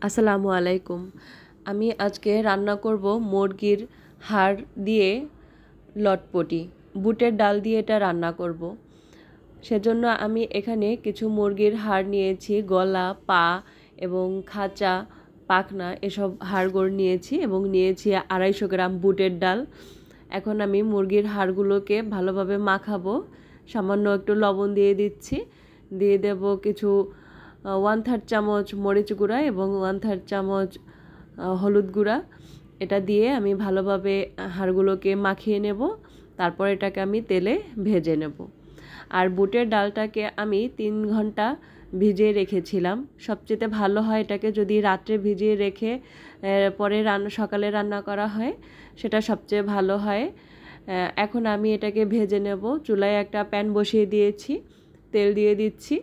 আসসালামু আলাইকুম। আমি আজকে রান্না করব মুরগির হাড় দিয়ে লটপটি। বুটের ডাল দিয়ে এটা রান্না করব। সেজন্য আমি এখানে কিছু মুরগির হাড় নিয়েছি, গলা, পা এবং খাঁচা, পাখনা এসব হাড়গোড় নিয়েছি এবং নিয়েছি 250 গ্রাম বুটের ডাল। এখন আমি মুরগির হাড়গুলোকে ভালোভাবে মাখাবো। সামান্য একটু লবণ দিয়ে দিচ্ছি, দিয়ে দেব কিছু 1/3 চামচ মরিচ গুঁড়া এবং 1/3 চামচ হলুদ গুঁড়া। এটা দিয়ে আমি ভালোভাবে হাড়গুলোকে মাখিয়ে নেব। তারপর এটাকে আমি তেলে ভেজে নেব। আর বুটের ডালটাকে আমি 3 ঘন্টা ভিজিয়ে রেখেছিলাম। সবচেয়ে ভালো হয় এটাকে যদি রাত্রে ভিজিয়ে রেখে পরে সকালে রান্না করা হয়, সেটা সবচেয়ে ভালো হয়। এখন আমি এটাকে ভেজে নেব। চুলায় একটা প্যান বসিয়ে দিয়েছি, তেল দিয়ে দিচ্ছি।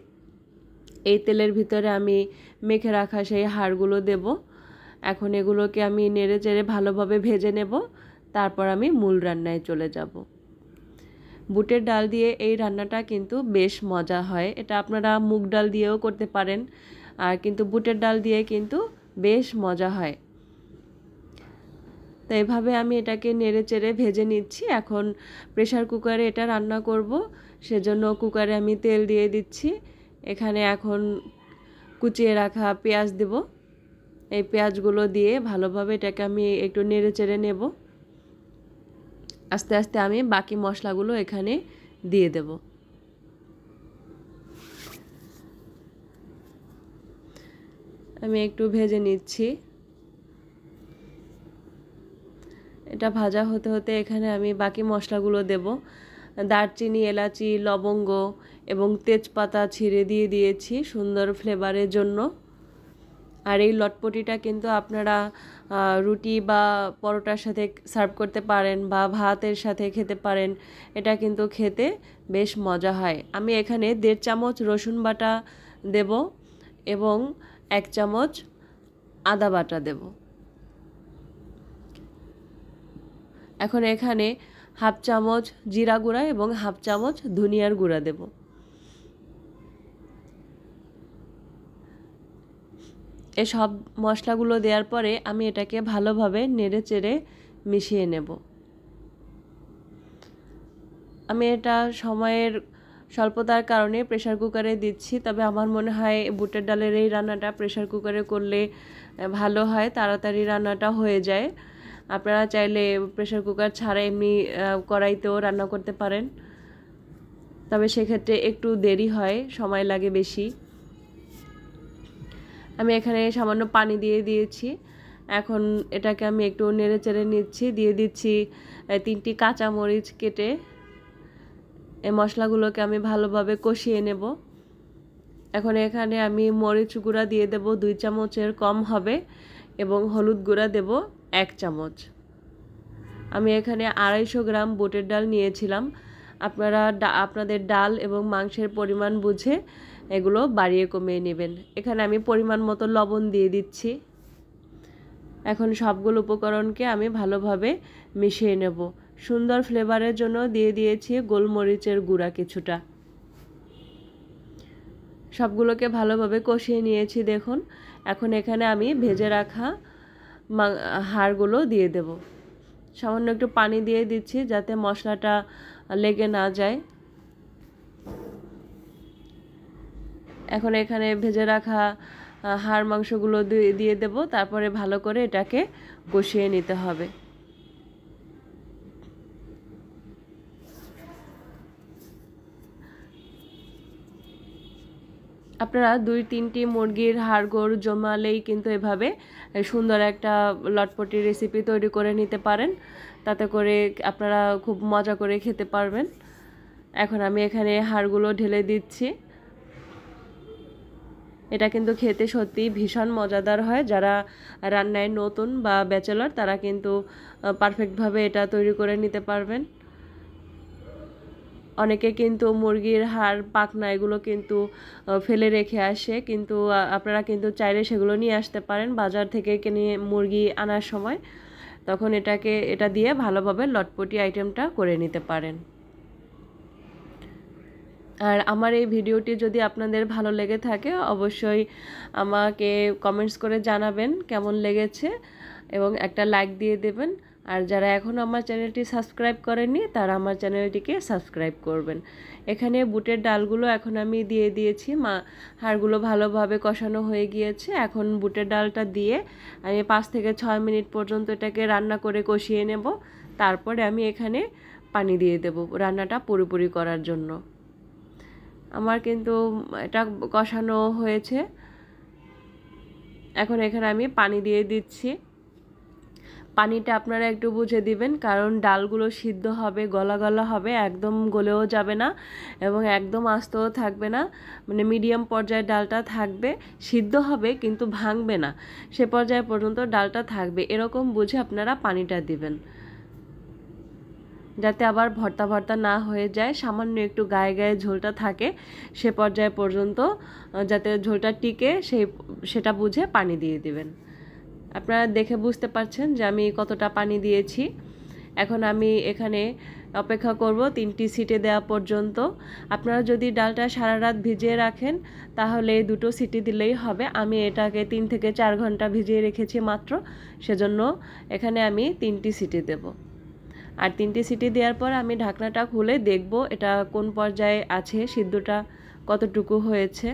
এই তেলের ভিতরে আমি মেখে রাখা সেই হাড়গুলো দেব। এখন এগুলোকে আমি নেড়ে চেড়ে ভালোভাবে ভেজে নেব। তারপর আমি মূল রান্নায় চলে যাব। বুটের ডাল দিয়ে এই রান্নাটা কিন্তু বেশ মজা হয়। এটা আপনারা মুগ ডাল দিয়েও করতে পারেন, আর কিন্তু বুটের ডাল দিয়ে কিন্তু বেশ মজা হয়। তো এইভাবে আমি এটাকে নেড়ে চেড়ে ভেজে নিচ্ছি। এখন প্রেসার কুকারে এটা রান্না করব, সেজন্য কুকারে আমি তেল দিয়ে দিচ্ছি। এখানে এখন কুচিয়ে রাখা পেঁয়াজ দেব। এই পেঁয়াজগুলো দিয়ে ভালোভাবে এটাকে আমি একটু নেড়ে চেড়ে নেব। আস্তে আস্তে আমি বাকি মশলাগুলো এখানে দিয়ে দেব। আমি একটু ভেজে নিচ্ছি। এটা ভাজা হতে হতে এখানে আমি বাকি মশলাগুলো দেব। দারচিনি, এলাচি, লবঙ্গ এবং তেজপাতা ছিঁড়ে দিয়ে দিয়েছি সুন্দর ফ্লেভারের জন্য। আর এই লটপটিটা কিন্তু আপনারা রুটি বা পরোটার সাথে সার্ভ করতে পারেন বা ভাতের সাথে খেতে পারেন। এটা কিন্তু খেতে বেশ মজা হয়। আমি এখানে 1.5 চামচ রসুন বাটা দেব এবং 1 চামচ আদা বাটা দেব। এখন এখানে 1/2 চামচ জিরা গুঁড়া এবং 1/2 চামচ ধনিয়ার গুঁড়া দেব। এই সব মশলাগুলো দেওয়ার পরে আমি এটাকে ভালোভাবে নেড়ে চেড়ে মিশিয়ে নেব। আমি এটা সময়ের স্বল্পতার কারণে প্রেসার কুকারে দিচ্ছি, তবে আমার মনে হয় বুটের ডালের এই রান্নাটা প্রেসার কুকারে করলে ভালো হয়, তাড়াতাড়ি রান্নাটা হয়ে যায়। আপনারা চাইলে প্রেসার কুকার ছাড়া এমনি কড়াইতেও রান্না করতে পারেন, তবে সেক্ষেত্রে একটু দেরি হয়, সময় লাগে বেশি। আমি এখানে সামান্য পানি দিয়ে দিয়েছি। এখন এটাকে আমি একটু নেড়ে চেড়ে নিচ্ছি। দিয়ে দিচ্ছি 3টি কাঁচামরিচ কেটে। এই মশলাগুলোকে আমি ভালোভাবে কষিয়ে নেব। এখন এখানে আমি মরিচ গুঁড়া দিয়ে দেব 2 চামচের কম হবে এবং হলুদ গুঁড়া দেব 1 চামচ। আমি এখানে 250 গ্রাম বুটের ডাল নিয়েছিলাম। আপনারা আপনাদের ডাল এবং মাংসের পরিমাণ বুঝে এগুলো বাড়িয়ে কমিয়ে নেবেন। এখানে আমি পরিমাণ মতো লবণ দিয়ে দিচ্ছি। এখন সবগুলো উপকরণকে আমি ভালোভাবে মিশিয়ে নেব। সুন্দর ফ্লেভারের জন্য দিয়ে দিয়েছি গোলমরিচের গুঁড়া কিছুটা। সবগুলোকে ভালোভাবে কষিয়ে নিয়েছি দেখুন। এখন এখানে আমি ভেজে রাখা হাড়গুলো দিয়ে দেব। সামান্য একটু পানি দিয়ে দিচ্ছি যাতে মশলাটা লেগে না যায়। এখন এখানে ভেজে রাখা হাড় মাংসগুলো দিয়ে দেব। তারপরে ভালো করে এটাকে কষিয়ে নিতে হবে। আপনারা 2-3টি মুরগির হাড়গোড় জমালেই কিন্তু এভাবে সুন্দর একটা লটপটি রেসিপি তৈরি করে নিতে পারেন। তাতে করে আপনারা খুব মজা করে খেতে পারবেন। এখন আমি এখানে হাড়গুলো ঢেলে দিচ্ছি। এটা কিন্তু খেতে সত্যি ভীষণ মজাদার হয়। যারা রান্নায় নতুন বা ব্যাচেলর তারা কিন্তু পারফেক্টভাবে এটা তৈরি করে নিতে পারবেন। অনেকে কিন্তু মুরগির হাড়, পাখনা এগুলো কিন্তু ফেলে রেখে আসে, কিন্তু আপনারা কিন্তু চাইলে সেগুলো নিয়ে আসতে পারেন বাজার থেকে কিনে মুরগি আনার সময়। তখন এটা দিয়ে ভালোভাবে লটপটি আইটেমটা করে নিতে পারেন। আর আমার এই ভিডিওটি যদি আপনাদের ভালো লেগে থাকে অবশ্যই আমাকে কমেন্টস করে জানাবেন কেমন লেগেছে এবং একটা লাইক দিয়ে দেবেন। আর যারা এখনও আমার চ্যানেলটি সাবস্ক্রাইব করেননি তারা আমার চ্যানেলটিকে সাবস্ক্রাইব করবেন। এখানে বুটের ডালগুলো এখন আমি দিয়ে দিয়েছি, হাড়গুলো ভালোভাবে কষানো হয়ে গিয়েছে। এখন বুটের ডালটা দিয়ে আমি 5 থেকে 6 মিনিট পর্যন্ত এটাকে রান্না করে কষিয়ে নেব। তারপরে আমি এখানে পানি দিয়ে দেব রান্নাটা পুরোপুরি করার জন্য। আমার কিন্তু এটা কষানো হয়েছে, এখন এখানে আমি পানি দিয়ে দিচ্ছি। পানিটা আপনারা একটু বুঝে দিবেন, কারণ ডালগুলো সিদ্ধ হবে, গলা গলা হবে, একদম গলেও যাবে না এবং একদম আস্তও থাকবে না, মানে মিডিয়াম পর্যায়ে ডালটা থাকবে। সিদ্ধ হবে কিন্তু ভাঙবে না, সে পর্যায়ে পর্যন্ত ডালটা থাকবে। এরকম বুঝে আপনারা পানিটা দিবেন, যাতে আবার ভর্তা ভর্তা না হয়ে যায়, সামান্য একটু গায়ে গায়ে ঝোলটা থাকে, সে পর্যায়ে পর্যন্ত যাতে ঝোলটা টিকে সেটা বুঝে পানি দিয়ে দিবেন। আপনারা দেখে বুঝতে পারছেন যে আমি কতটা পানি দিয়েছি। এখন আমি এখানে অপেক্ষা করব 3টি সিটি দেওয়া পর্যন্ত। আপনারা যদি ডালটা সারা রাত ভিজিয়ে রাখেন তাহলে 2টো সিটি দিলেই হবে। আমি এটাকে 3 থেকে 4 ঘন্টা ভিজিয়ে রেখেছি মাত্র, সেজন্য এখানে আমি 3টি সিটি দেব। আর 3টি সিটি দেওয়ার পর আমি ঢাকনাটা খুলে দেখব এটা কোন পর্যায়ে আছে, সিদ্ধটা কতটুকু হয়েছে।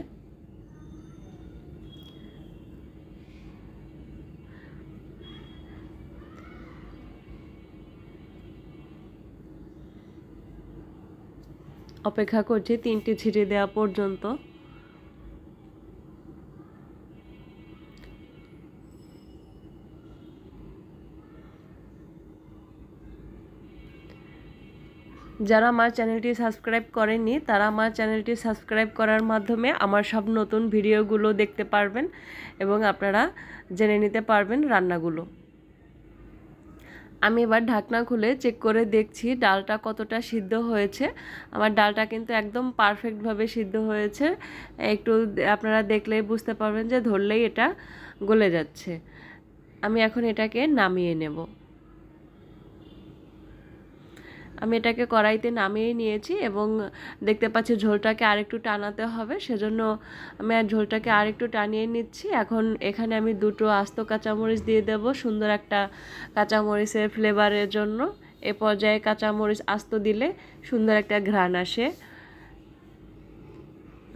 অপেক্ষা করছি 3টি সিটি দেওয়া পর্যন্ত। যারা আমার চ্যানেলটি সাবস্ক্রাইব করেননি তারা আমার চ্যানেলটি সাবস্ক্রাইব করার মাধ্যমে আমার সব নতুন ভিডিওগুলো দেখতে পারবেন এবং আপনারা জেনে নিতে পারবেন রান্নাগুলো। আমি এবার ঢাকনা খুলে চেক করে দেখছি ডালটা কতটা সিদ্ধ হয়েছে। আমার ডালটা কিন্তু একদম পারফেক্টভাবে সিদ্ধ হয়েছে, একটু আপনারা দেখলেই বুঝতে পারবেন যে ধরলেই এটা গলে যাচ্ছে। আমি এখন এটাকে নামিয়ে নেব। আমি এটাকে কড়াইতে নামিয়ে নিয়েছি এবং দেখতে পাচ্ছি ঝোলটাকে আরেকটু টানাতে হবে, সেজন্য আমি আর ঝোলটাকে আরেকটু টানিয়ে নিচ্ছি। এখন এখানে আমি 2টো আস্ত কাঁচামরিচ দিয়ে দেব, সুন্দর একটা কাঁচামরিচের ফ্লেভারের জন্য। এ পর্যায়ে কাঁচামরিচ আস্ত দিলে সুন্দর একটা ঘ্রাণ আসে।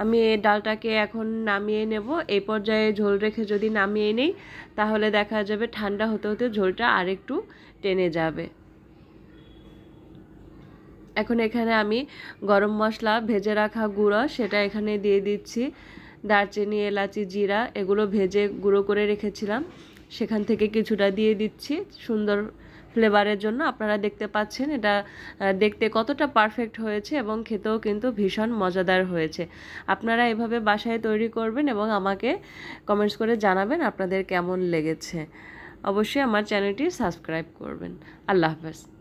আমি এই ডালটাকে এখন নামিয়ে নেব। এই পর্যায়ে ঝোল রেখে যদি নামিয়ে নেই তাহলে দেখা যাবে ঠান্ডা হতে হতে ঝোলটা আরেকটু টেনে যাবে। এখন এখানে আমি গরম মশলা ভেজে রাখা গুঁড়ো সেটা এখানে দিয়ে দিচ্ছি। দারচিনি, এলাচি, জিরা এগুলো ভেজে গুঁড়ো করে রেখেছিলাম, সেখান থেকে কিছুটা দিয়ে দিচ্ছি সুন্দর ফ্লেভারের জন্য। আপনারা দেখতে পাচ্ছেন এটা দেখতে কতটা পারফেক্ট হয়েছে এবং খেতেও কিন্তু ভীষণ মজাদার হয়েছে। আপনারা এভাবে বাসায় তৈরি করবেন এবং আমাকে কমেন্টস করে জানাবেন আপনাদের কেমন লেগেছে। অবশ্যই আমার চ্যানেলটি সাবস্ক্রাইব করবেন। আল্লাহ হাফেজ।